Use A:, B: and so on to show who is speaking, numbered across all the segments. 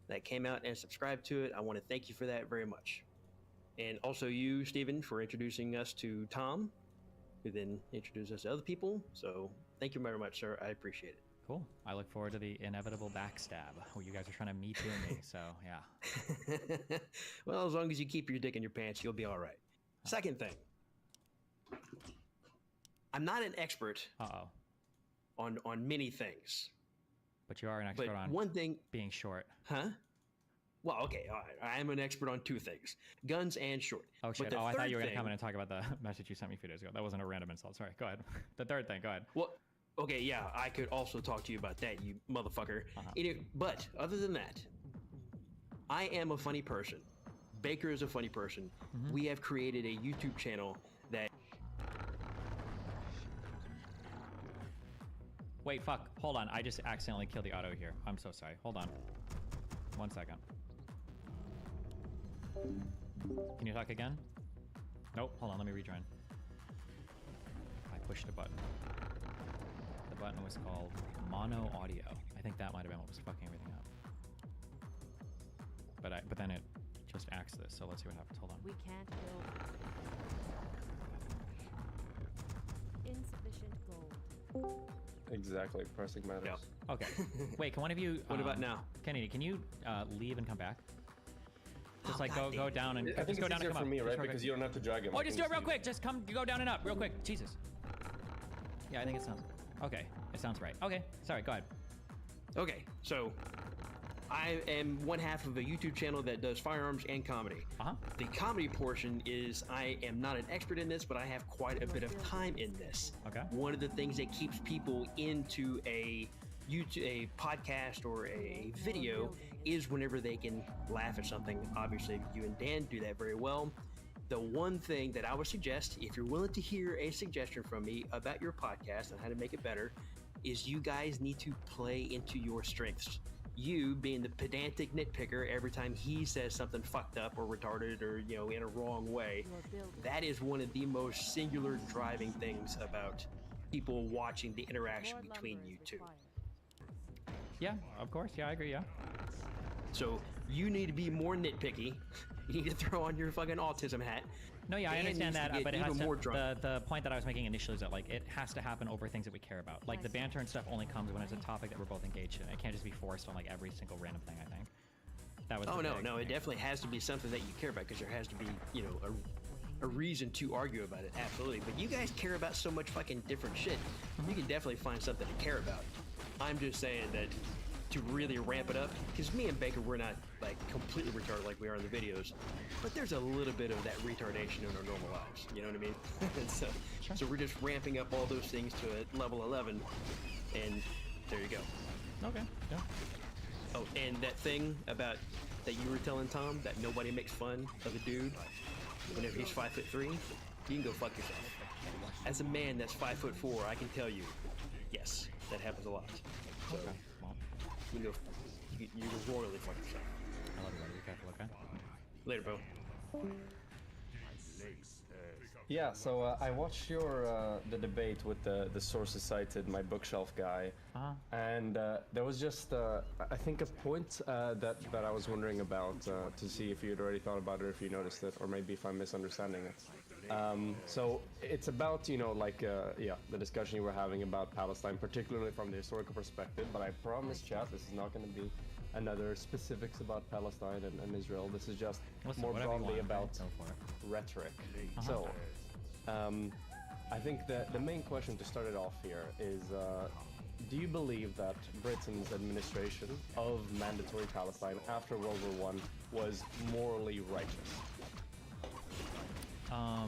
A: that came out and subscribed to it. I want to thank you for that very much. And also you, Stephen, for introducing us to Tom, who then introduced us to other people. So thank you very much, sir. I appreciate it.
B: Cool. I look forward to the inevitable backstab where you guys are trying to Me Too me. So, yeah.
A: Well, as long as you keep your dick in your pants, you'll be all right. Second thing. I'm not an expert on many things.
B: But you are an expert on
A: one thing,
B: being short.
A: Huh? Well, okay, all right. I am an expert on two things: guns and short.
B: Oh, shit. I thought you were going to come in and talk about the message you sent me a few days ago. That wasn't a random insult. Sorry. Go ahead. The third thing. Go ahead.
A: Well, okay, yeah, I could also talk to you about that, you motherfucker. Anyway, but other than that, I am a funny person. Baker is a funny person. We have created a YouTube channel that...
B: Wait, fuck. Hold on. I just accidentally killed the auto here. I'm so sorry. Hold on. 1 second. Can you talk again? Nope. Hold on. Let me rejoin. I pushed a button. The button was called mono audio. I think that might have been what was fucking everything up. But then it just axed this, so let's see what happens. Hold on.
C: We can't build. Insufficient gold.
D: Exactly, pressing matters.
A: Yep.
B: Okay. Wait, can one of you...
A: What about now?
B: Kennedy, can you leave and come back? Just like go down and...
D: I think
B: go
D: it's
B: down
D: easier
B: and come
D: for me,
B: up.
D: right?
B: Just
D: Because you don't have to drag him.
B: Oh, just do it real quick. Just go down and up real quick. Jesus. Yeah, I think it sounds... Okay, it sounds right. Okay, sorry, go ahead.
A: Okay, so I am one half of a YouTube channel that does firearms and comedy. The comedy portion is I am not an expert in this, but I have quite a bit of time in this.
B: Okay.
A: One of the things that keeps people into a podcast or a video is whenever they can laugh at something. Obviously, you and Dan do that very well. The one thing that I would suggest, if you're willing to hear a suggestion from me about your podcast and how to make it better, is you guys need to play into your strengths. You being the pedantic nitpicker every time he says something fucked up or retarded or, you know, in a wrong way. That is one of the most singular driving things about people watching the interaction between you two.
B: Yeah, of course. Yeah, I agree, yeah.
A: So you need to be more nitpicky. You need to throw on your fucking autism hat.
B: No, yeah, I understand that, but it has to,
A: more drunk.
B: the point that I was making initially is that, like, it has to happen over things that we care about. Like, the banter and stuff only comes when it's a topic that we're both engaged in. It can't just be forced on, like, every single random thing, I think. That was
A: no, it definitely has to be something that you care about, because there has to be, you know, a reason to argue about it, absolutely. But you guys care about so much fucking different shit. You can definitely find something to care about. I'm just saying that to really ramp it up, because me and Baker, we're not like completely retarded like we are in the videos, but there's a little bit of that retardation in our normal lives, you know what I mean? So we're just ramping up all those things to a level 11, and there you go.
B: Okay, yeah.
A: Oh, and that thing about that you were telling Tom, that nobody makes fun of a dude whenever he's 5'3", you can go fuck yourself. As a man that's 5'4", I can tell you, yes, that happens a lot. So,
B: okay, well,
A: you can go royally fuck yourself.
B: I love you, buddy. Be careful, okay?
A: Later, bro.
D: Yeah, so I watched your the debate with the sources cited, my bookshelf guy, and there was just I think a point that I was wondering about to see if you had already thought about it, or if you noticed it, or maybe if I'm misunderstanding it. So it's about, you know, like the discussion you were having about Palestine, particularly from the historical perspective. But I promise, chat, this is not going to be another specifics about Palestine and Israel. This is just more broadly about rhetoric. So, I think the main question to start it off here is, do you believe that Britain's administration of mandatory Palestine after World War I was morally righteous?
B: I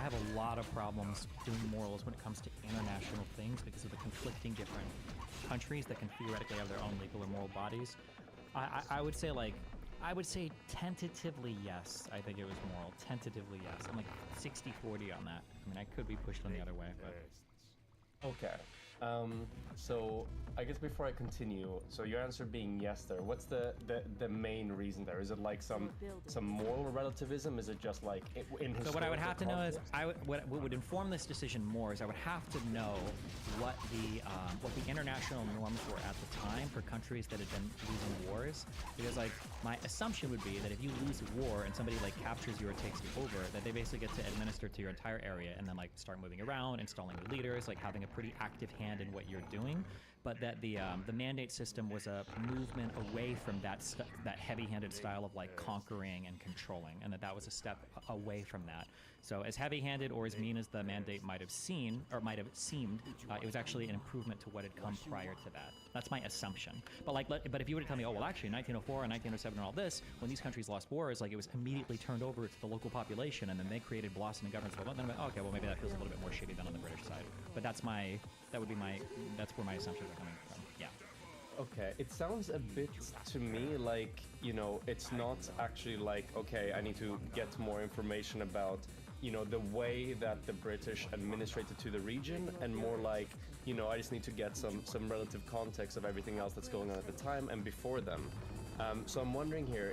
B: have a lot of problems doing morals when it comes to international things because of the conflicting different countries that can theoretically have their own legal or moral bodies. I would say, like, tentatively yes. I think it was moral. Tentatively yes. I'm like 60-40 on that. I mean, I could be pushed on the other way, but...
D: Okay. So I guess before I continue, so your answer being yes there, what's the main reason there? Is it like some moral relativism? Is it just like in
B: So what I would have to know is,
D: context?
B: what would inform this decision more is I would have to know what the international norms were at the time for countries that had been losing wars, because like my assumption would be that if you lose a war and somebody like captures you or takes you over, that they basically get to administer to your entire area and then like start moving around, installing new leaders, like having a pretty active hand in what you're doing. But that the mandate system was a movement away from that heavy-handed style of like conquering and controlling, and that was a step away from that. So as heavy-handed or as mean as the mandate might have seemed, it was actually an improvement to what had come prior to that. That's my assumption. But if you were to tell me, oh well, actually 1904 and 1907 and all this, when these countries lost wars, like it was immediately turned over to the local population, and then they created blossoming governments. Then I'm like, okay, well maybe that feels a little bit more shitty than on the British side. But that's where my assumptions are coming from. Yeah.
D: Okay, it sounds a bit to me like, you know, it's not actually like, okay, I need to get more information about, you know, the way that the British administrated to the region, and more like, you know, I just need to get some relative context of everything else that's going on at the time and before them. So I'm wondering here,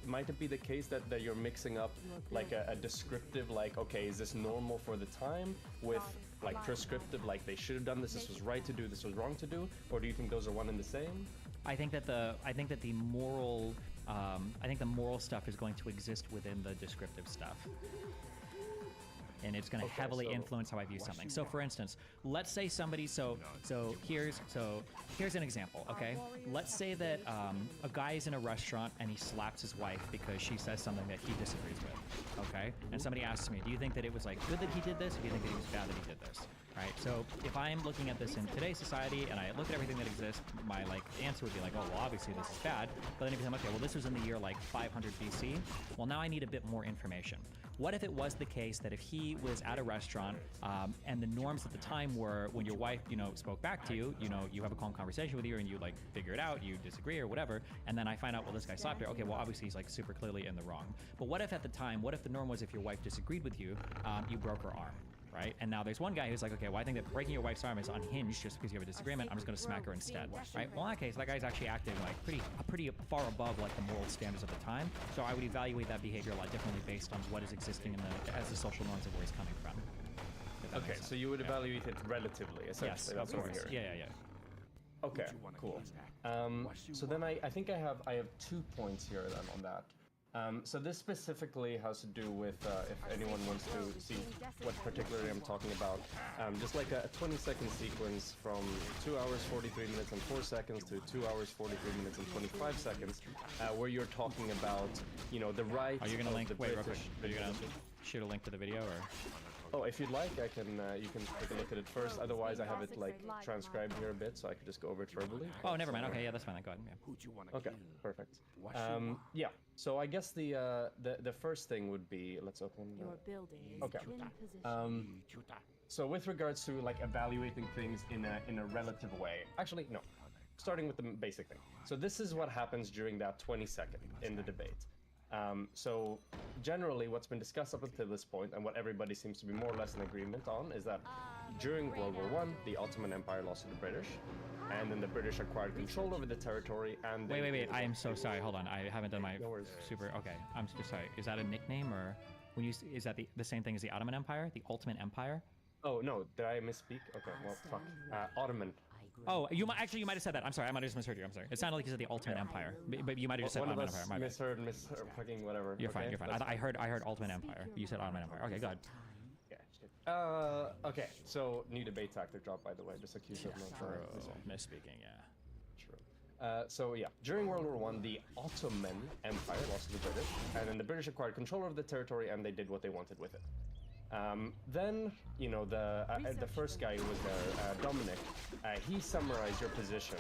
D: might it be the case that you're mixing up like a descriptive, like, okay, is this normal for the time, with like prescriptive, like they should have done this was right to do, this was wrong to do, or do you think those are one and the same?
B: I think that the moral stuff is going to exist within the descriptive stuff. And it's going to heavily influence how I view something. So, for instance, let's say somebody. So here's an example. Okay, let's say that a guy is in a restaurant and he slaps his wife because she says something that he disagrees with. Okay, and somebody asks me, do you think that it was like good that he did this, or do you think that it was bad that he did this? Right. So if I'm looking at this in today's society and I look at everything that exists, my like answer would be like, oh well, obviously this is bad. But then if I'm okay, well this was in the year like 500 BC. Well, now I need a bit more information. What if it was the case that if he was at a restaurant and the norms at the time were when your wife, you know, spoke back to you, you know, you have a calm conversation with her and you like figure it out, you disagree or whatever, and then I find out, well, this guy slapped her. Okay, well, obviously he's like super clearly in the wrong. But what if at the time, what if the norm was if your wife disagreed with you, you broke her arm? Right? And now there's one guy who's like, okay, well, I think that breaking your wife's arm is unhinged just because you have a disagreement. I'm just going to smack her instead. Right? Well, in that case, that guy's actually acting like pretty far above like the moral standards of the time. So I would evaluate that behavior a lot differently based on what is existing as the social norms of where he's coming from.
D: Okay, so you would evaluate it relatively, essentially.
B: Yes,
D: That's
B: of
D: what
B: course.
D: we're hearing.
B: Yeah.
D: Okay, cool. So then I think I have 2 points here then on that. So this specifically has to do with if anyone wants to see what particularly I'm talking about, just like a 20-second sequence from 2 hours 43 minutes and 4 seconds to 2 hours 43 minutes and 25 seconds, where you're talking about, you know, the right.
B: Are you gonna link? Wait, real quick. Are you gonna
D: British-
B: shoot a link to the video or?
D: Oh, if you'd like, I can. You can take a look at it first. Otherwise, I have it like transcribed here a bit, so I could just go over it verbally.
B: Oh, never mind. Okay, yeah, that's fine. Then. Go ahead. Yeah.
D: Okay, perfect. Yeah. So I guess the first thing would be, let's open.
C: Your building is
D: Okay.
C: in position.
D: So with regards to like evaluating things in a relative way, actually no. Starting with the basic thing. So this is what happens during that 20-second in the debate. So generally what's been discussed up until this point, and what everybody seems to be more or less in agreement on, is that during World War I, the Ottoman Empire lost to the British, and then the British acquired control over the territory, and
B: Wait. I am so sorry. Hold on. I haven't done my
D: No worries.
B: super. Okay. I'm so sorry. Is that a nickname, or when you is that the same thing as the Ottoman Empire, the Ultimate Empire?
D: Oh no, did I misspeak? Okay, well fuck. Ottoman.
B: Oh, you might have said that. I'm sorry. I might have just misheard you. I'm sorry. It sounded like you said the Ultimate Empire, but you might have just said
D: One of
B: Ottoman
D: us
B: Empire. My bad.
D: misheard, fucking whatever.
B: You're fine.
D: okay?
B: You're fine.
D: That's
B: I heard Ultimate Empire. You said Ottoman Empire. Okay, go ahead.
D: Yeah, shit. Okay, so new debate tactic drop, by the way, just accused of
B: Misspeaking. Yeah.
D: True. So yeah, during World War I, the Ottoman Empire lost to the British, and then the British acquired control of the territory, and they did what they wanted with it. Then, you know, the first guy who was there, Dominic, he summarized your position,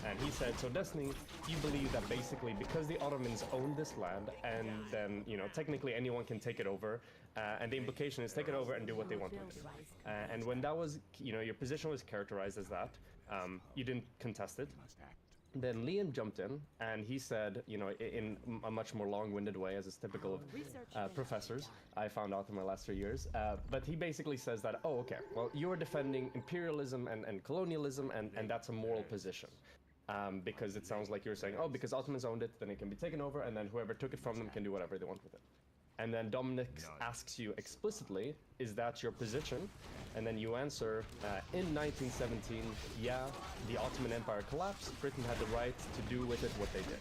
D: and he said, so Destiny, you believe that basically because the Ottomans own this land, and then, you know, technically anyone can take it over, and the implication is take it over and do what they want with it. And when that was, you know, your position was characterized as that, you didn't contest it. then Liam jumped in and he said, you know, in a much more long-winded way, as is typical of professors, I found out in my last 3 years. But he basically says that, oh, okay, well, you're defending imperialism and colonialism, and that's a moral position. Because it sounds like you're saying, oh, because Ottomans owned it, then it can be taken over, and then whoever took it from them can do whatever they want with it. And then Dominic asks you explicitly, is that your position? And then you answer, in 1917, yeah, the Ottoman Empire collapsed, Britain had the right to do with it what they did.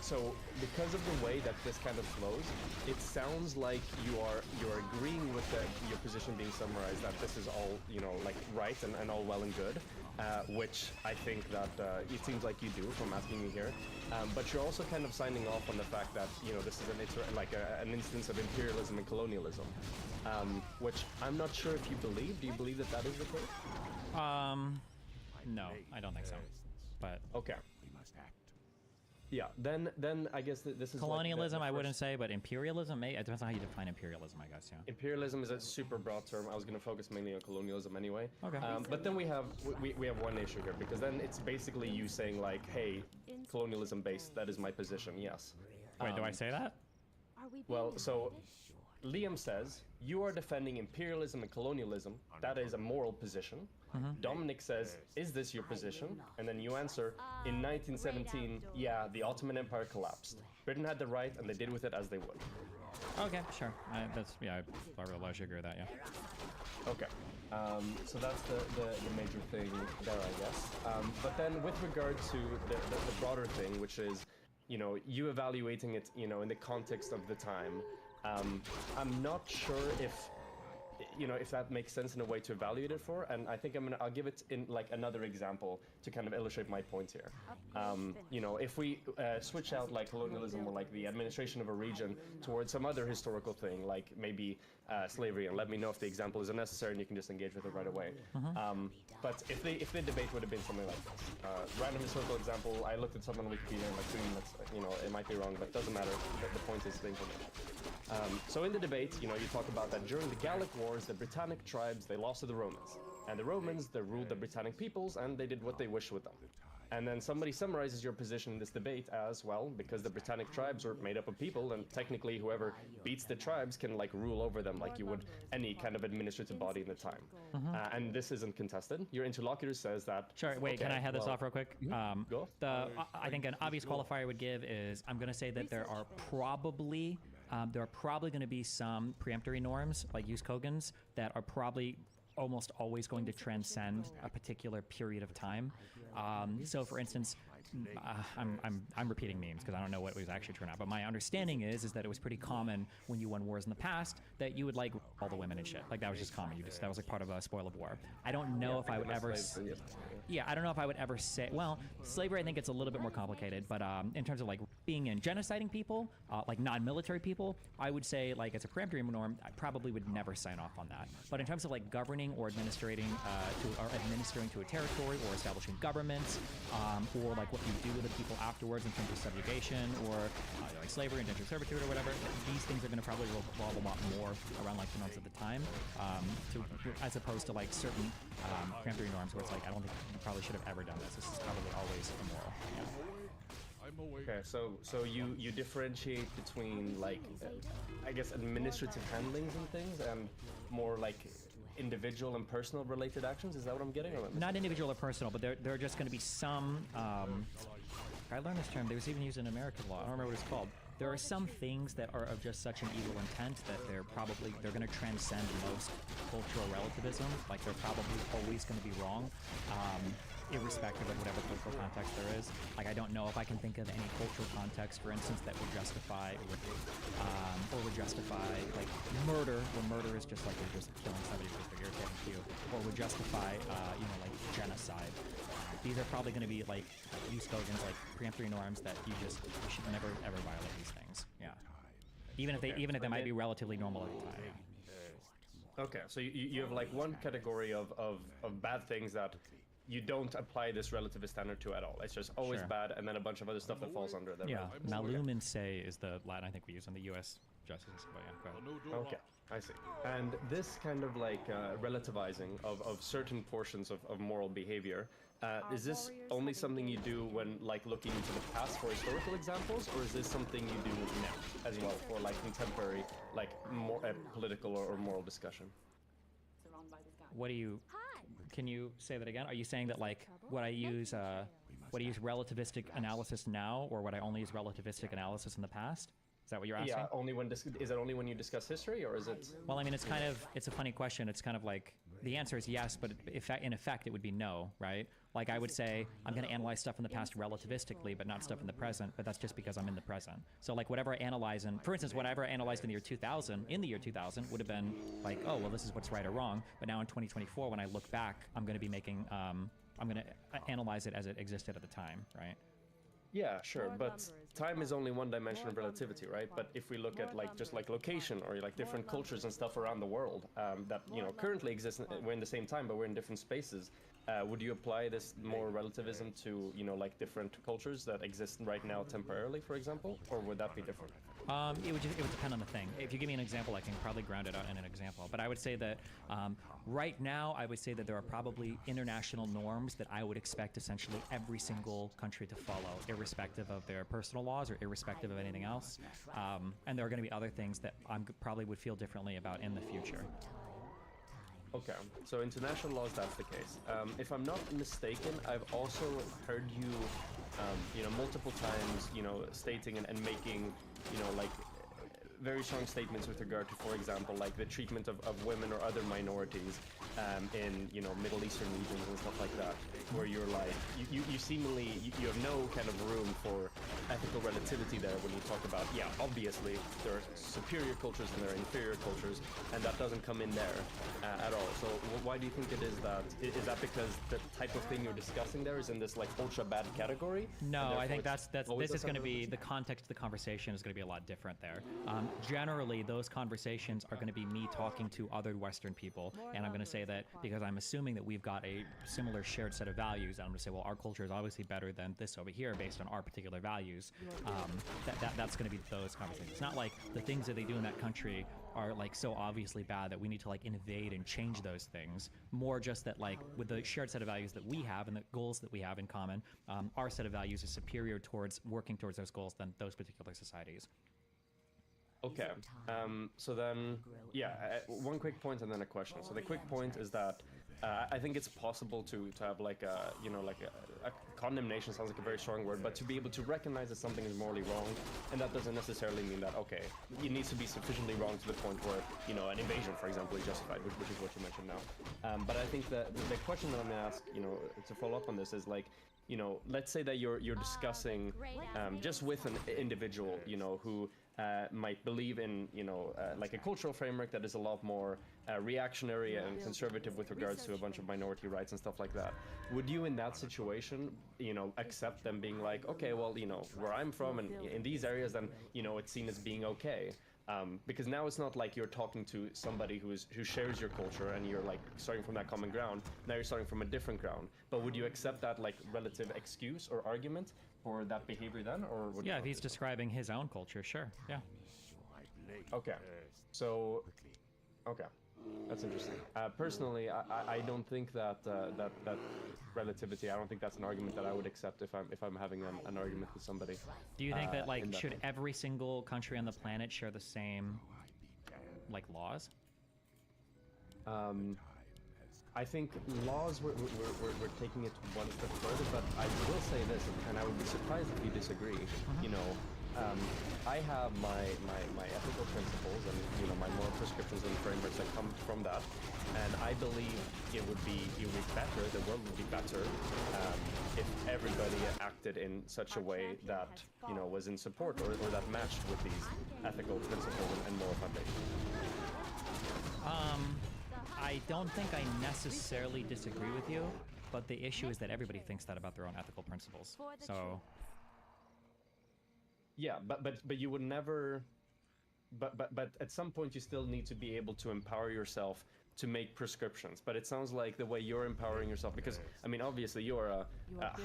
D: So because of the way that this kind of flows, it sounds like you're agreeing with your position being summarized, that this is all, you know, like right and all well and good, which I think that it seems like you do from asking me here. But you're also kind of signing off on the fact that, you know, this is an instance of imperialism and colonialism, which I'm not sure if you believe. Do you believe that that is the case?
B: No, I don't think so. But
D: okay. Yeah, then I guess this is
B: colonialism. Like I wouldn't say, but imperialism. It depends on how you define imperialism, I guess. Yeah.
D: Imperialism is a super broad term. I was going to focus mainly on colonialism anyway.
B: Okay.
D: But then we have one issue here, because then it's basically you saying like, hey, colonialism based. That is my position. Yes.
B: Wait, do I say that?
D: Well, so Liam says you are defending imperialism and colonialism. That is a moral position. Dominic says, is this your position? And then you answer, in 1917, yeah, the Ottoman Empire collapsed. Britain had the right, and they did with it as they would.
B: Okay, sure. I probably should agree with that, yeah.
D: Okay. So that's the major thing there, I guess. But then with regard to the broader thing, which is, you know, you evaluating it, you know, in the context of the time, I'm not sure if, you know, if that makes sense in a way to evaluate it for, and I think I'll give it in like another example to kind of illustrate my point here. You know, if we switch out like colonialism or like the administration of a region towards some other historical thing, like maybe slavery, and let me know if the example isn't necessary and you can just engage with it right away. But if the debate would have been something like this, random historical example, I looked at someone on Wikipedia in like 2 minutes, you know, it might be wrong, but it doesn't matter, the point is the information. So in the debate, you know, you talk about that during the Gallic Wars, the Britannic tribes, they lost to the Romans. And the Romans, they ruled the Britannic peoples, and they did what they wished with them. And then somebody summarizes your position in this debate as, well, because the Britannic tribes are made up of people, and technically whoever beats the tribes can, like, rule over them like you would any kind of administrative body in the time. And this isn't contested. Your interlocutor says that...
B: Sure, wait,
D: okay,
B: can I have this off real quick?
D: Go.
B: I think an obvious qualifier I would give is, I'm going to say that there are probably going to be some preemptory norms, like use Kogan's, that are probably almost always going to transcend a particular period of time. So, for instance, I'm repeating memes because I don't know what was actually true or not. But my understanding is that it was pretty common when you won wars in the past that you would like all the women and shit. Like that was just common. That was like part of a spoil of war. I don't know if I would ever. Yeah, I don't know if I would ever say. Well, slavery, I think it's a little bit more complicated. But in terms of like being in genociding people, like non-military people, I would say like as a preemptory norm, I probably would never sign off on that. But in terms of like governing or administering to a territory or establishing governments, or like what you do with the people afterwards in terms of subjugation or like slavery, indentured servitude, or whatever, these things are going to probably revolve a lot more around like the norms of the time, as opposed to like certain preemptory norms where it's like I don't think you probably should have ever done this. This is probably always immoral. Yeah.
D: Okay, so you differentiate between like I guess administrative handlings and things and more like individual and personal related actions. Is that what I'm getting? Or
B: not individual or personal, but there are just going to be some. I learned this term. They was even used in American law. I don't remember what it's called. There are some things that are of just such an evil intent that they're going to transcend most cultural relativism. Like they're probably always going to be wrong, irrespective of whatever cultural context there is. Like I don't know if I can think of any cultural context, for instance, that would justify like murder, where murder is just like they're just killing somebody because they're irritating to you, or would justify like genocide. These are probably going to be like use Kogan's like preemptory norms that you should never ever violate these things. Yeah, even if they might be relatively normal at the time. Yeah.
D: Okay, so you have like one category of bad things that you don't apply this relativist standard to at all. It's just always bad, and then a bunch of other stuff that falls under that.
B: Yeah, malum in se is the Latin I think we use in the U.S. justice. But yeah, go ahead.
D: Okay, I see. And this kind of like relativizing of certain portions of moral behavior, Is this only something you do when like looking into the past for historical examples, or is this something you do now as well for like contemporary, like more political or moral discussion?
B: What do you? Can you say that again? Are you saying that like would I use relativistic analysis now, or would I only use relativistic analysis in the past? Is that what you're asking?
D: Yeah, is it only when you discuss history, or is it?
B: Well, I mean, it's a funny question. It's kind of like the answer is yes, but in effect it would be no, right? Like I would say I'm going to analyze stuff in the past relativistically, but not stuff in the present. But that's just because I'm in the present. So like whatever I analyze for instance, whatever I analyzed in the year 2000 would have been like, oh well, this is what's right or wrong. But now in 2024, when I look back, I'm going to be making I'm going to analyze it as it existed at the time, right?
D: Yeah, sure, but time is only one dimension of relativity, right? But if we look at like just like location or like different cultures and stuff around the world that currently exist, we're in the same time, but we're in different spaces. Would you apply this more relativism to like different cultures that exist right now temporarily, for example, or would that be different?
B: It would depend on the thing. If you give me an example, I can probably ground it out in an example. But I would say that right now, I would say that there are probably international norms that I would expect essentially every single country to follow, irrespective of their personal laws or irrespective of anything else. And there are going to be other things that I probably would feel differently about in the future.
D: Okay, so international laws, that's the case. If I'm not mistaken, I've also heard you, multiple times, stating and making, like very strong statements with regard to, for example, like the treatment of women or other minorities in, Middle Eastern regions and stuff like that, where you're like, you seemingly, you have no kind of room for ethical relativity there when you talk about, yeah, obviously there are superior cultures and there are inferior cultures, and that doesn't come in there at all. So why do you think it is that? Is that because the type of thing you're discussing there is in this like ultra bad category?
B: No, I think this is going to be, the context of the conversation is going to be a lot different there. Generally, those conversations are going to be me talking to other Western people, and I'm going to say that because I'm assuming that we've got a similar shared set of values, and I'm going to say, well, our culture is obviously better than this over here based on our particular values. That's going to be those conversations. It's not like the things that they do in that country are like so obviously bad that we need to like invade and change those things. More just that like with the shared set of values that we have and the goals that we have in common, our set of values is superior towards working towards those goals than those particular societies.
D: Okay, so then, yeah, one quick point and then a question. So the quick point is that I think it's possible to have like a, a condemnation sounds like a very strong word, but to be able to recognize that something is morally wrong, and that doesn't necessarily mean that, okay, it needs to be sufficiently wrong to the point where, an invasion, for example, is justified, which is what you mentioned now. But I think that the question that I'm gonna ask, to follow up on this is like, let's say that you're discussing just with an individual, who might believe in, like a cultural framework that is a lot more reactionary and conservative with regards to a bunch of minority rights and stuff like that. Would you, in that situation, accept them being like, okay, well, where I'm from and in these areas, then, it's seen as being okay? Because now it's not like you're talking to somebody who shares your culture and you're like starting from that common ground. Now you're starting from a different ground. But would you accept that like relative excuse or argument for that behavior then, or would
B: if he's describing his own culture, sure, yeah.
D: Okay, so okay, that's interesting. Personally, I don't think that relativity. I don't think that's an argument that I would accept if I'm having an argument with somebody.
B: Do you think that like should every single country on the planet share the same like laws?
D: I think laws, we're taking it one step further, but I will say this, and I would be surprised if you disagree. I have my ethical principles and my moral prescriptions and frameworks that come from that, and I believe it would be better, the world would be better if everybody acted in such a way that was in support or that matched with these ethical principles and moral foundations.
B: I don't think I necessarily disagree with you, but the issue is that everybody thinks that about their own ethical principles. So,
D: yeah, but you would never. But at some point you still need to be able to empower yourself to make prescriptions. But it sounds like the way you're empowering yourself, because I mean, obviously you're a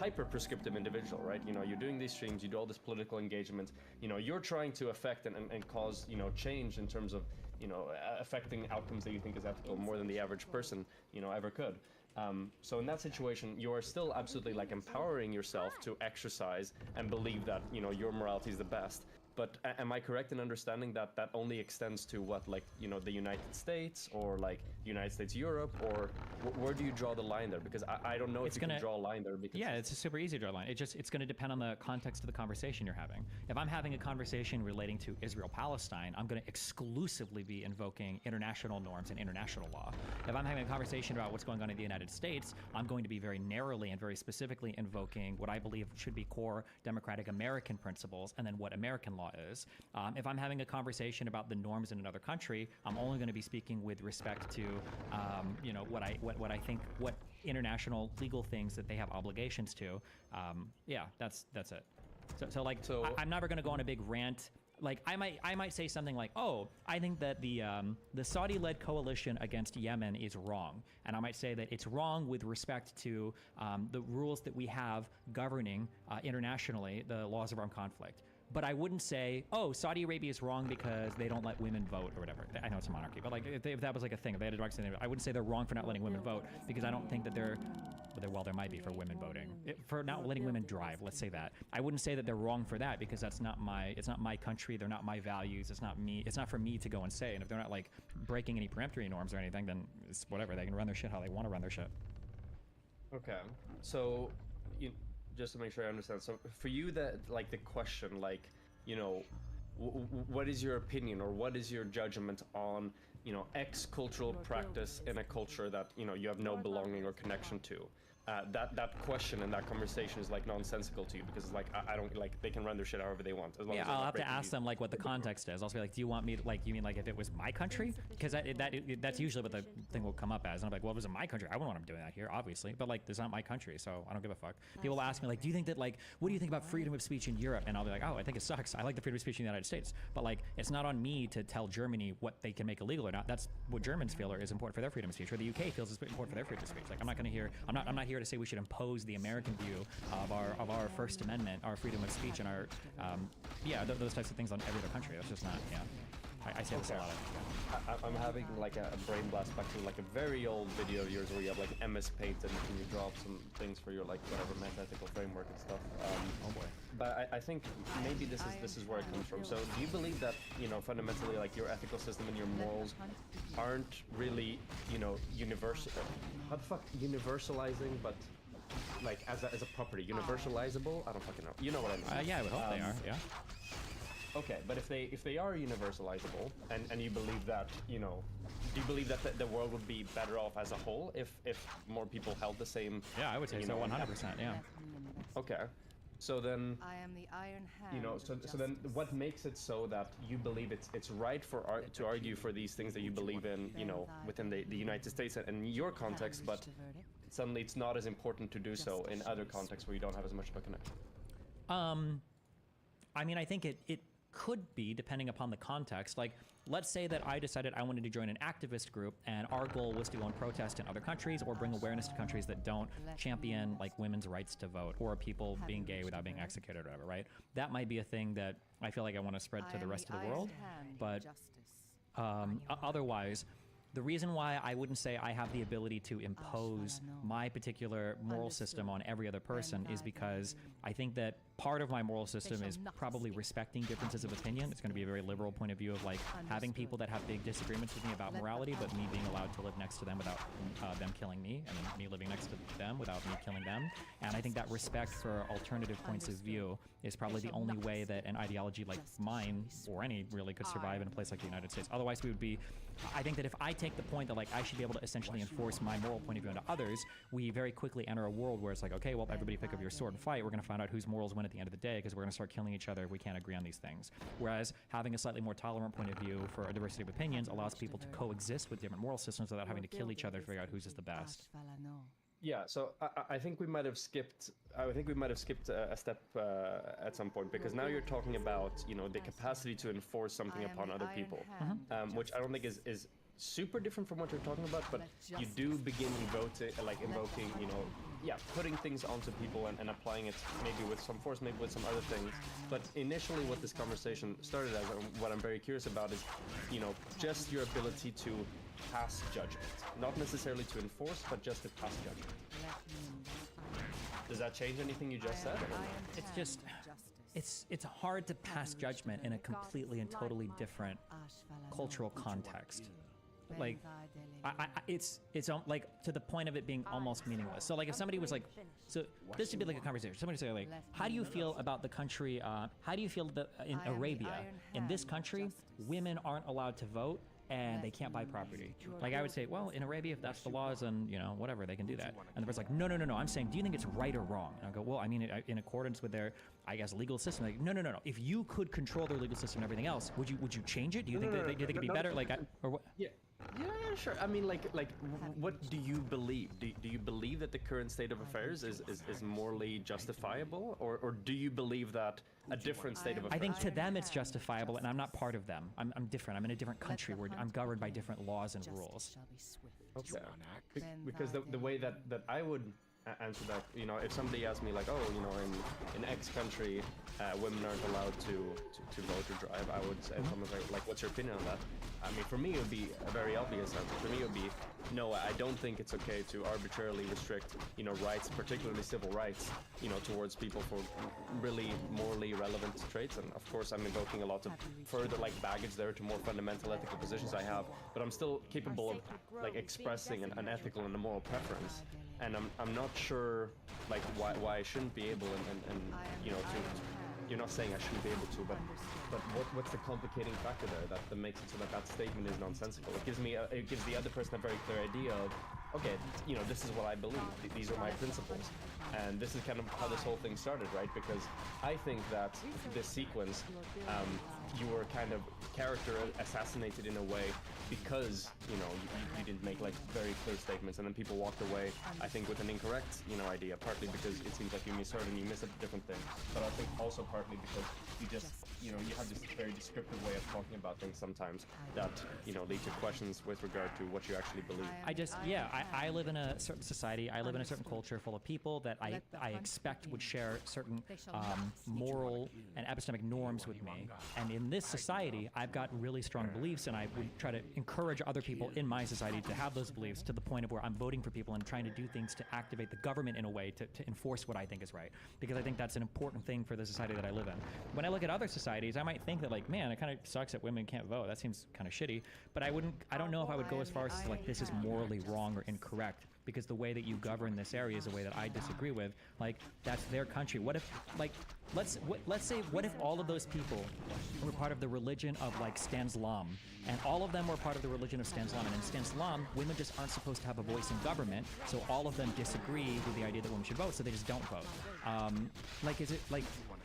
D: hyper prescriptive individual, right? You're doing these streams, you do all this political engagement. You're trying to affect and cause change in terms of affecting outcomes that you think is ethical more than the average person ever could. So in that situation, you are still absolutely like empowering yourself to exercise and believe that, you know, your morality is the best. But am I correct in understanding that that only extends to what, like, you know, the United States or like United States, Europe, or where do you draw the line there? Because I don't know if you can draw a line there. Because
B: yeah, it's super easy to draw a line. It's going to depend on the context of the conversation you're having. If I'm having a conversation relating to Israel-Palestine, I'm going to exclusively be invoking international norms and international law. If I'm having a conversation about what's going on in the United States, I'm going to be very narrowly and very specifically invoking what I believe should be core democratic American principles and then what American law is. If I'm having a conversation about the norms in another country, I'm only going to be speaking with respect to, you know, what I think, what international legal things that they have obligations to. Yeah, that's it. So I'm never going to go on a big rant. Like I might say something like, oh, I think that the Saudi-led coalition against Yemen is wrong, and I might say that it's wrong with respect to the rules that we have governing internationally the laws of armed conflict. But I wouldn't say, oh, Saudi Arabia is wrong because they don't let women vote or whatever. I know it's a monarchy, but like if that was like a thing, if they had a direct say, I wouldn't say they're wrong for not letting women vote because I don't think that well, there might be for women voting, for not letting women drive. Let's say that. I wouldn't say that they're wrong for that because it's not my country. They're not my values. It's not me. It's not for me to go and say. And if they're not like breaking any peremptory norms or anything, then it's whatever. They can run their shit how they want to run their shit.
D: Okay, so just to make sure I understand, so for you, that like the question, like, you know, what is your opinion or what is your judgment on, you know, X cultural practice in a culture that, you know, you have no belonging or connection to? That question and that conversation is like nonsensical to you because it's like I don't like they can run their shit however they want. As long as
B: I'll have to ask them like what the context is. I'll say like, do you want me to, like, you mean like if it was my country? Because that's usually what the thing will come up as. And I'm like, well, if it was my country, I wouldn't want them doing that here, obviously. But like, it's not my country, so I don't give a fuck. People ask me like, do you think that like, what do you think about freedom of speech in Europe? And I'll be like, oh, I think it sucks. I like the freedom of speech in the United States. But like, it's not on me to tell Germany what they can make illegal or not. That's what Germans feel is important for their freedom of speech, or the UK feels is important for their freedom of speech. Like, I'm not here to say we should impose the American view of our First Amendment, our freedom of speech, and our those types of things on every other country. That's just not. Yeah, I say this a lot.
D: I'm having like a brain blast back to like a very old video of yours where you have like MS Paint and you draw up some things for your like whatever meta-ethical framework and stuff.
B: Oh boy.
D: But I think maybe this is where it comes from. So do you believe that, you know, fundamentally like your ethical system and your morals aren't really, you know, universal? How the fuck universalizing, but like as a property, universalizable? I don't fucking know. You know what I mean?
B: Yeah, I would hope they are. Yeah.
D: Okay, but if they are universalizable, and you believe that, you know, do you believe that the world would be better off as a whole if more people held the same?
B: Yeah, I would say so. 100%. Yeah.
D: Okay, so then
C: I am the Iron Hand.
D: you know, so then what makes it so that you believe it's right to argue for these things that you believe in, you know, within the United States and your context, but suddenly it's not as important to do so in other contexts where you don't have as much of a connection?
B: I mean, I think it could be, depending upon the context. Like, let's say that I decided I wanted to join an activist group and our goal was to go and protest in other countries or bring awareness to countries that don't champion like women's rights to vote or people being gay without being executed or whatever, right? That might be a thing that I feel like I want to spread to the rest of the world. But otherwise, the reason why I wouldn't say I have the ability to impose my particular moral system on every other person is because I think that part of my moral system is probably respecting differences of opinion. It's going to be a very liberal point of view of like having people that have big disagreements with me about morality, but me being allowed to live next to them without them killing me, and then me living next to them without me killing them. And I think that respect for alternative points of view is probably the only way that an ideology like mine, or any really, could survive in a place like the United States. Otherwise, we would be, I think that if I take the point that like I should be able to essentially enforce my moral point of view onto others, we very quickly enter a world where it's like, okay, well, everybody pick up your sword and fight. We're going to find out whose morals win at the end of the day because we're going to start killing each other if we can't agree on these things. Whereas having a slightly more tolerant point of view for a diversity of opinions allows people to coexist with different moral systems without having to kill each other to figure out whose is the best.
D: Yeah, so I think we might have skipped. I think we might have skipped a step at some point, because now you're talking about, you know, the capacity to enforce something upon other people, which I don't think is super different from what you're talking about, but you do begin invoking, you know, putting things onto people and applying it maybe with some force, maybe with some other things. But initially what this conversation started as, and what I'm very curious about is, you know, just your ability to pass judgment, not necessarily to enforce, but just to pass judgment. Does that change anything you just said?
B: It's just, it's hard to pass judgment in a completely and totally different cultural context. Like, it's like to the point of it being almost meaningless. So like if somebody was like, so this would be like a conversation. Somebody say like, how do you feel about the country? How do you feel that in Arabia, in this country, women aren't allowed to vote and they can't buy property? Like I would say, well, in Arabia, if that's the laws, and you know, whatever, they can do that. And the person's like, no, I'm saying, do you think it's right or wrong? And I go, well, I mean, in accordance with their, I guess, legal system. Like, no. If you could control their legal system and everything else, would you change it? Do you think that they could be better? Like, or what?
D: Yeah, sure. I mean, like, what do you believe? Do you believe that the current state of affairs is morally justifiable, or do you believe that a different state of affairs?
B: I think to them it's justifiable, and I'm not part of them. I'm different. I'm in a different country where I'm governed by different laws and rules.
D: Okay. Because the way that I would answer that, you know, if somebody asked me like, oh, you know, in X country, women aren't allowed to vote or drive, I would say, someone's like, what's your opinion on that? I mean, for me, it would be a very obvious answer. For me, it would be, no, I don't think it's okay to arbitrarily restrict, you know, rights, particularly civil rights, you know, towards people for really morally relevant traits. And of course, I'm invoking a lot of further, like, baggage there to more fundamental ethical positions I have, but I'm still capable of, like, expressing an ethical and a moral preference. And I'm not sure, like, why I shouldn't be able, and you know, you're not saying I shouldn't be able to, but what's the complicating factor there that makes it so that statement is nonsensical? It gives the other person a very clear idea of, okay, you know, this is what I believe. These are my principles, and this is kind of how this whole thing started, right? Because I think that this sequence, you were kind of character assassinated in a way because, you know, you didn't make like very clear statements, and then people walked away, I think, with an incorrect, you know, idea, partly because it seems like you misheard and you missed a different thing, but I think also partly because you just, you know, you have this very descriptive way of talking about things sometimes that, you know, lead to questions with regard to what you actually believe.
B: I live in a certain society, I live in a certain culture full of people that I expect would share certain moral and epistemic norms with me. And in this society, I've got really strong beliefs, and I would try to encourage other people in my society to have those beliefs, to the point of where I'm voting for people and trying to do things to activate the government in a way to enforce what I think is right. Because I think that's an important thing for the society that I live in. When I look at other societies, I might think that, like, man, it kind of sucks that women can't vote. That seems kind of shitty. But I don't know if I would go as far as to say, like, this is morally wrong or incorrect, because the way that you govern this area is a way that I disagree with. Like, that's their country. What if, like, let's say, what if all of those people were part of the religion of, like, Stanislam, and all of them were part of the religion of Stanislam, and in Stanislam, women just aren't supposed to have a voice in government, so all of them disagree with the idea that women should vote, so they just don't vote. Like, is it, like,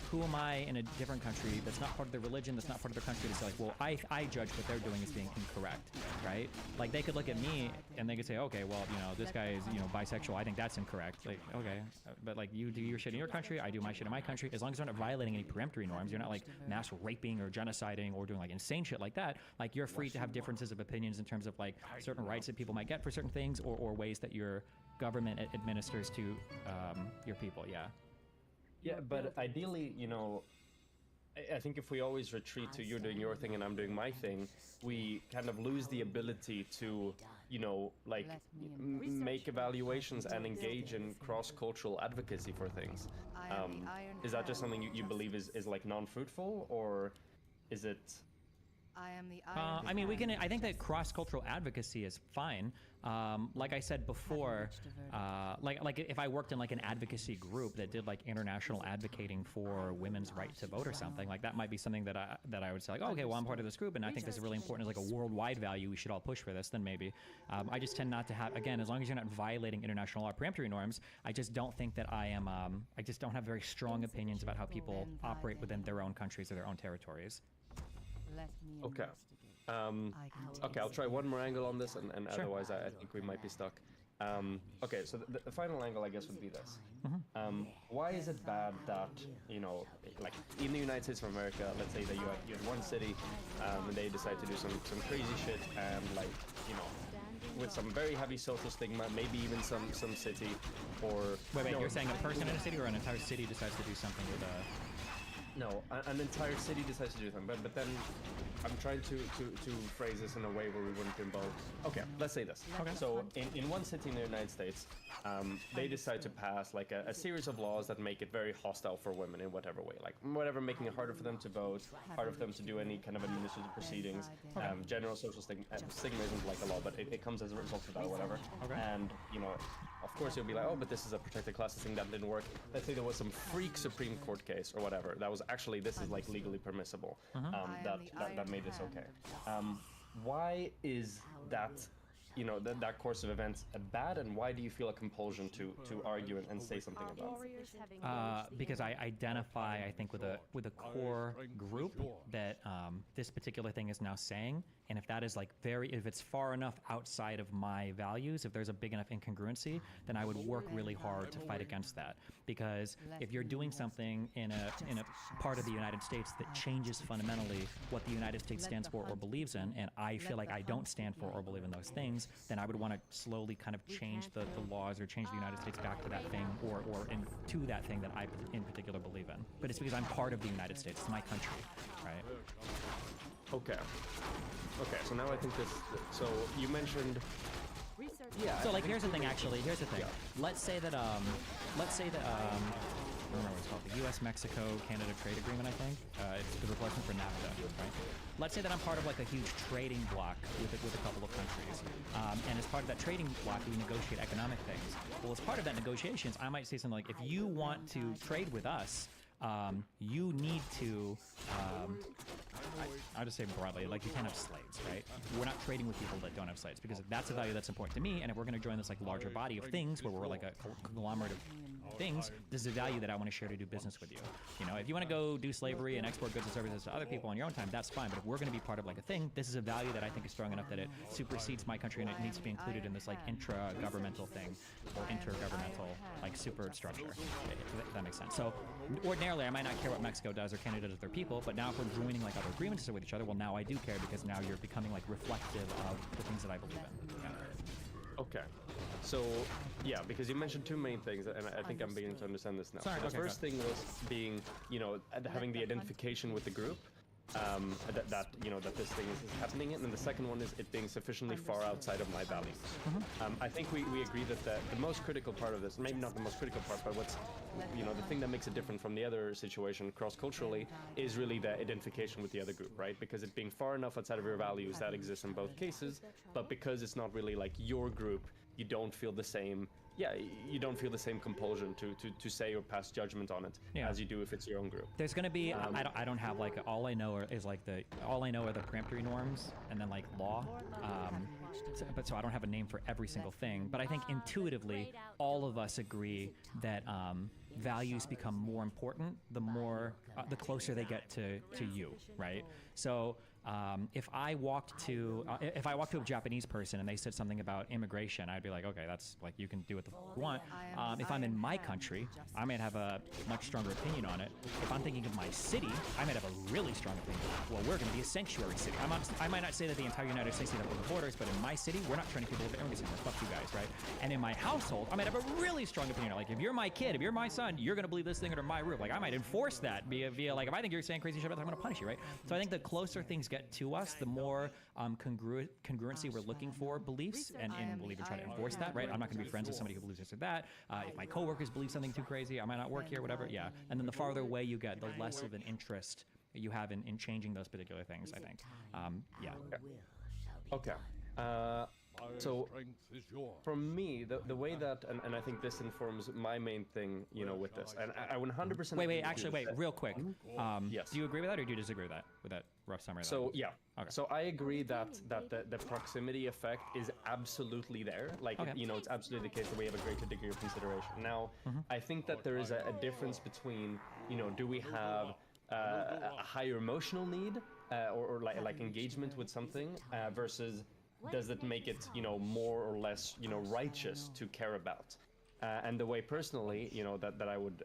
B: who am I in a different country that's not part of their religion, that's not part of their country, to say, like, well, I judge what they're doing as being incorrect, right? Like, they could look at me and they could say, okay, well, you know, this guy is, you know, bisexual, I think that's incorrect. Like, okay, but, like, you do your shit in your country, I do my shit in my country. As long as you're not violating any peremptory norms, you're not, like, mass raping or genociding or doing, like, insane shit like that. Like, you're free to have differences of opinions in terms of, like, certain rights that people might get for certain things, or ways that your government administers to your people. Yeah, but ideally, you know, I think if we always retreat to you're doing your thing and I'm doing my thing, we kind of lose the ability to, you know, like, make evaluations and engage in cross-cultural advocacy for things. Is that just something you believe is like non-fruitful, or is it? I mean, I think that cross-cultural advocacy is fine. Like I said before, like if I worked in, like, an advocacy group that did, like, international advocating for women's right to vote or something, like, that might be something that I would say, like, oh, okay, well, I'm part of this group and I think this is really important, as, like, a worldwide value, we should all push for this, then maybe. I just tend not to have, again, as long as you're not violating international law peremptory norms, I just don't think that I am, I just don't have very strong opinions about how people operate within their own countries or their own territories.
D: Okay. Okay, I'll try one more angle on this, and
B: Sure.
D: Otherwise I think we might be stuck. Okay, so the final angle, I guess, would be this. Why is it bad that, you know, like, in the United States of America, let's say that you have one city, and they decide to do some crazy shit, and, like, you know, with some very heavy social stigma, maybe even some city, or...
B: Wait, you're saying a person in a city, or an entire city decides to do something with a...
D: no, an entire city decides to do something, but then I'm trying to phrase this in a way where we wouldn't involve. Okay, let's say this.
B: Okay.
D: So in one city in the United States, they decide to pass like a series of laws that make it very hostile for women in whatever way, like whatever, making it harder for them to vote, harder for them to do any kind of administrative proceedings. General social stigma isn't like a law, but it comes as a result of that or whatever.
B: Okay.
D: And you know, of course you'll be like, oh, but this is a protected class thing that didn't work. Let's say there was some freak Supreme Court case or whatever that was actually, this is like legally permissible. That made this okay. Why is that, you know, that course of events bad, and why do you feel a compulsion to argue and say something about it?
B: Because I identify, I think, with a core group that this particular thing is now saying, and if that is like if it's far enough outside of my values, if there's a big enough incongruency, then I would work really hard to fight against that. Because if you're doing something in a part of the United States that changes fundamentally what the United States stands for or believes in, and I feel like I don't stand for or believe in those things, then I would want to slowly kind of change the laws or change the United States back to that thing or to that thing that I in particular believe in. But it's because I'm part of the United States. It's my country, right?
D: Okay. Okay, so now I think this, so you mentioned, yeah.
B: So like, here's the thing, actually, here's the thing.
D: Yeah.
B: Let's say that, I don't remember what it's called, the U.S.-Mexico-Canada trade agreement, I think. It's the replacement for NAFTA, right? Let's say that I'm part of like a huge trading bloc with a couple of countries. And as part of that trading bloc, we negotiate economic things. Well, as part of that negotiations, I might say something like, if you want to trade with us, you need to, I'll just say broadly, like, you can't have slaves, right? We're not trading with people that don't have slaves, because that's a value that's important to me, and if we're going to join this like larger body of things where we're like a conglomerate of things, this is a value that I want to share to do business with you. You know, if you want to go do slavery and export goods and services to other people on your own time, that's fine, but if we're going to be part of like a thing, this is a value that I think is strong enough that it supersedes my country and it needs to be included in this like intra-governmental thing, or intergovernmental like superstructure, if that makes sense. So ordinarily I might not care what Mexico does or Canada does with their people, but now if we're joining like other agreements with each other, well, now I do care, because now you're becoming like reflective of the things that I believe in. Yeah.
D: Okay. So, yeah, because you mentioned two main things, and I think I'm beginning to understand this now.
B: Sorry,
D: So the
B: okay,
D: first thing was being, you know, having the identification with the group, that this thing is happening, and then the second one is it being sufficiently far outside of my values. I think we agree that the most critical part of this, maybe not the most critical part, but what's, you know, the thing that makes it different from the other situation cross-culturally is really the identification with the other group, right? Because it being far enough outside of your values, that exists in both cases, but because it's not really like your group, you don't feel the same. Yeah, you don't feel the same compulsion to say or pass judgment on it as you do if it's your own group.
B: There's going to be, I don't have like, all I know are the peremptory norms and then like law. So I don't have a name for every single thing, but I think intuitively all of us agree that values become more important the closer they get to you, right? So if I walked to a Japanese person and they said something about immigration, I'd be like, okay, that's like, you can do what the fuck you want. If I'm in my country, I might have a much stronger opinion on it. If I'm thinking of my city, I might have a really strong opinion. Well, we're going to be a sanctuary city. I might not say that the entire United States needs to open borders, but in my city, we're not turning people into immigrants anymore. Fuck you guys, right? And in my household, I might have a really strong opinion. Like, if you're my kid, if you're my son, you're going to believe this thing under my roof. Like, I might enforce that via like, if I think you're saying crazy shit about that, I'm going to punish you, right? So I think the closer things get to us, the more congruency we're looking for beliefs, and we'll even try to enforce that, right? I'm not going to be friends with somebody who believes this or that. If my coworkers believe something too crazy, I might not work here, whatever. Yeah. And then the farther away you get, the less of an interest you have in changing those particular things, I think. Yeah.
D: Okay. So from me, the way that, and I think this informs my main thing, you know, with this, and I 100%.
B: Wait, real quick.
D: Yes.
B: Do you agree with that, or do you disagree with that rough summary?
D: So yeah.
B: Okay.
D: So I agree that the proximity effect is absolutely there. Like, you know, it's absolutely the case that we have a greater degree of consideration. Now, I think that there is a difference between, you know, do we have a higher emotional need or like engagement with something versus does it make it, you know, more or less, you know, righteous to care about? And the way personally, you know, that I would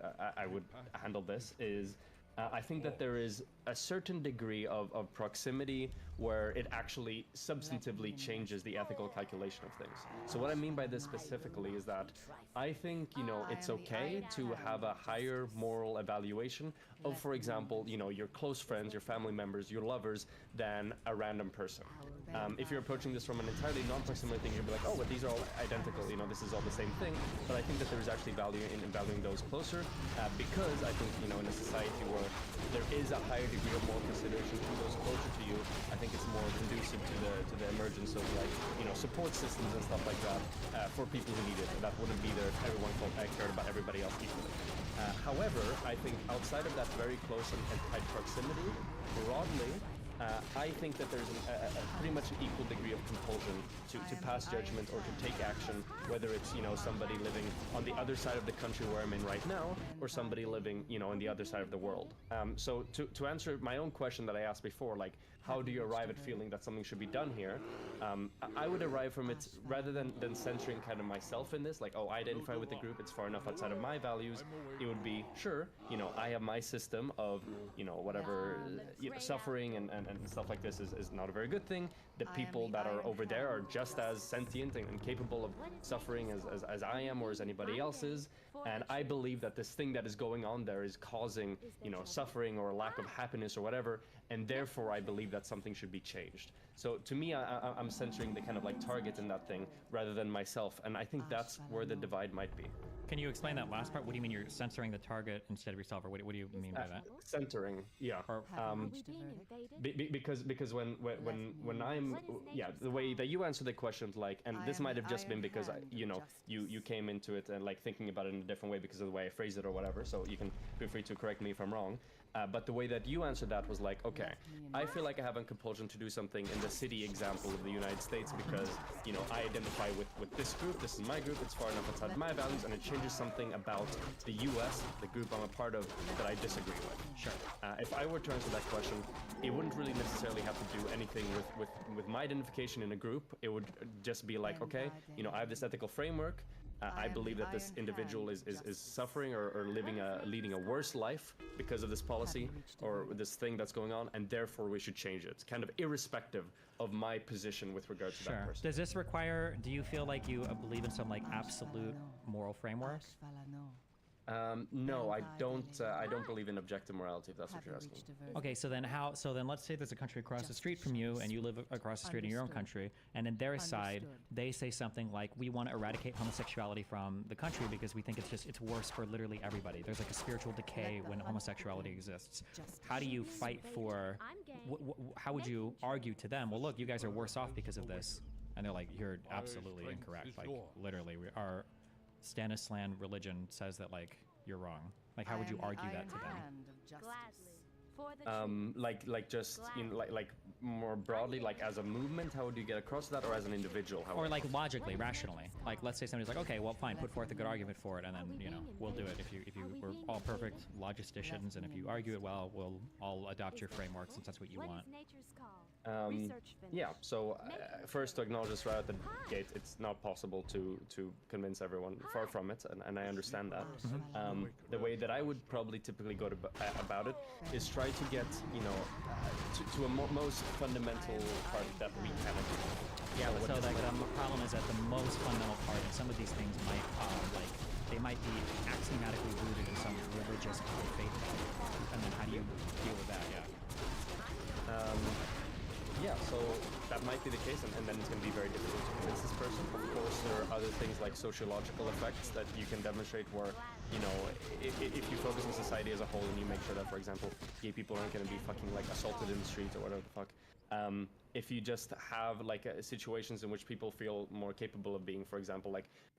D: handle this is, I think that there is a certain degree of proximity where it actually substantively changes the ethical calculation of things. So what I mean by this specifically is that I think, it's okay to have a higher moral evaluation of, for example, your close friends, your family members, your lovers, than a random person. If you're approaching this from an entirely non-proximity thing, you'll be like, oh, but these are all identical, this is all the same thing. But I think that there is actually value in valuing those closer, because I think, in a society where there is a higher degree of moral consideration to those closer to you, I think it's more conducive to the emergence of support systems and stuff like that for people who need it. That wouldn't be there if everyone cared about everybody else equally. However, I think outside of that very close and tight proximity, broadly, I think that there's a pretty much an equal degree of compulsion to pass judgment or to take action, whether it's, somebody living on the other side of the country where I'm in right now, or somebody living, on the other side of the world. So to answer my own question that I asked before, like, how do you arrive at feeling that something should be done here? I would arrive from it, rather than censoring kind of myself in this, like, oh, I identify with the group, it's far enough outside of my values, it would be, sure, I have my system of, whatever, suffering and stuff like this is not a very good thing. The people that are over there are just as sentient and capable of suffering as I am or as anybody else is. And I believe that this thing that is going on there is causing, suffering or a lack of happiness or whatever. And therefore, I believe that something should be changed. So to me, I'm censoring the kind of like target in that thing rather than myself. And I think that's where the divide might be.
B: Can you explain that last part? What do you mean you're censoring the target instead of yourself, or what do you mean by that?
D: Centering, yeah. Because when I'm, the way that you answer the questions, like, and this might have just been because you came into it and like thinking about it in a different way because of the way I phrased it or whatever. So you can feel free to correct me if I'm wrong. But the way that you answered that was like, okay, I feel like I have a compulsion to do something in the city example of the United States because, I identify with this group, this is my group, it's far enough outside my values, and it changes something about the US, the group I'm a part of, that I disagree with.
B: Sure.
D: If I were to answer that question, it wouldn't really necessarily have to do anything with my identification in a group. It would just be like, okay, I have this ethical framework. I believe that this individual is suffering or leading a worse life because of this policy or this thing that's going on, and therefore we should change it, kind of irrespective of my position with regard to that person.
B: Does this require, do you feel like you believe in some like absolute moral framework?
D: No, I don't believe in objective morality, if that's what you're asking.
B: Okay, so then let's say there's a country across the street from you and you live across the street in your own country, and on their side, they say something like, we want to eradicate homosexuality from the country because we think it's worse for literally everybody. There's like a spiritual decay when homosexuality exists. How do you fight for, how would you argue to them, well, look, you guys are worse off because of this? And they're like, you're absolutely incorrect. Like, literally, our Stanislan religion says that, like, you're wrong. Like, how would you argue that to them?
D: Like just like more broadly, like as a movement, how would you get across that, or as an individual?
B: Or like logically, rationally. Like, let's say somebody's like, okay, well, fine, put forth a good argument for it, and then we'll do it. If you we're all perfect logisticians, and if you argue it well, we'll all adopt your framework since that's what you want.
D: Yeah. So first, to acknowledge this right at the gate, it's not possible to convince everyone. Far from it, and I understand that. The way that I would probably typically go about it is try to get to a most fundamental part that we can agree.
B: Yeah, so like the problem is that the most fundamental part, and some of these things might they might be axiomatically rooted in some religious faith, and then how do you deal with that?
D: Yeah, so that might be the case, and then it's going to be very difficult to convince this person. Of course, there are other things like sociological effects that you can demonstrate where, if you focus on society as a whole and you make sure that, for example, gay people aren't going to be fucking like assaulted in the street or whatever the fuck. If you just have like situations in which people feel more capable of being, for example, like